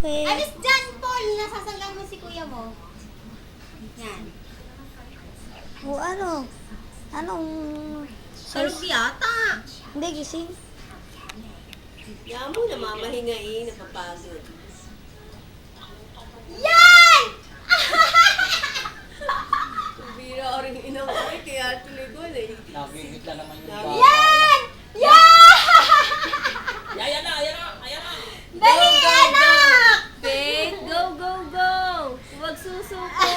Okay. Alis dyan, Paul! Nasasanggang mo si kuya mo. Yan. O ano? Anong... Sarog yata. Hindi, gising. Yan mo, namamahingain, napapagod. Yan! Bira o rin inang ay, kaya tuloy ko eh. Nagigit lang naman yung Yan! bata. Yan! Yan! Ayan na, ayan na, ayan na! Dali, anak! Faith, go, go, go! Huwag susuko!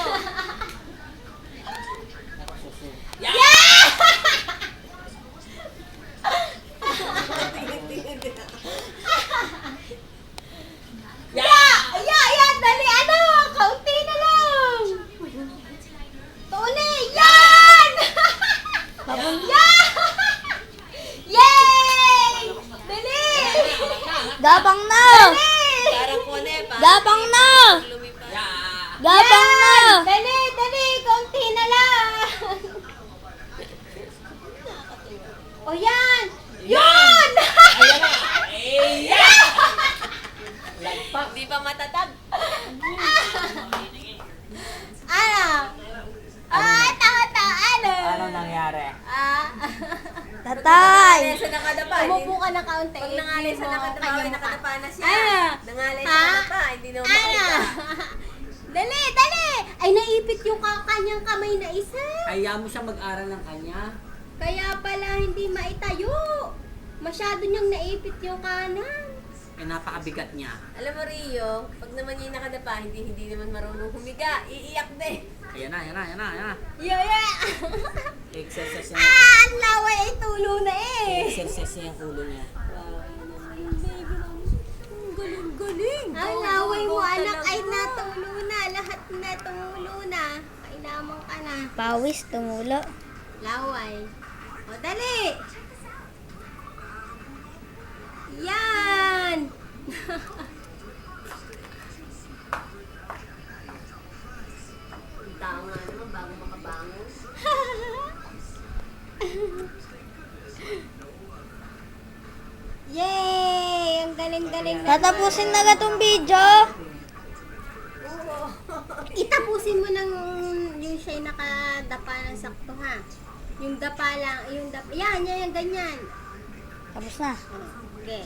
Nakasuso. Yan! Yan! Dali, anak! Kaunti na lang! Tuloy! Yan! Yan! Yay! Dali! Gabang na! Parang kone pa. Gabang na! Lumipas. Gabang na! Dali! Dali! Kaunti na lang! O yan! Yun! Ayan! Lagpak. Di pa matatag. Ano? Ano? Ano nangyari? Tatay! Nangalay sa nakadapa. Umupo ka na kaunti. Pag nangalay sa nakadapa, Kaya ay mukha. nakadapa na siya. Ano? Nangalay sa Ha? nakadapa, hindi na Ano? makita. Dali! Dali! Ay, naipit yung kanyang kamay na isa. Kaya mo siya mag-aral ng kanya. Kaya pala hindi maitayo. Masyado niyang naipit yung kanan. Eh, napakabigat niya. Alam mo, Rio, pag naman yung nakadapa, hindi naman marunong humiga. Iiyak din. Ayan na, ayan na, ayan na, ayan na. Yeah! Exercise niya. Ang laway ay tulo na eh. Exercise niya yung ulo niya. Galing-galing. Ang laway mo anak ay natulo na. Lahat na tumulo na. Kailangan ka na. Pawis, tumulo. Laway. O dali! Yan! Tama naman, bago makabangon. Yay! Ang galing-galing na. Tatapusin na gatong video. Itapusin mo ng yung siya'y nakadapa ng sakto ha. Yung dapa lang, yung dapa. Yan, ganyan. Tapos na. Okay.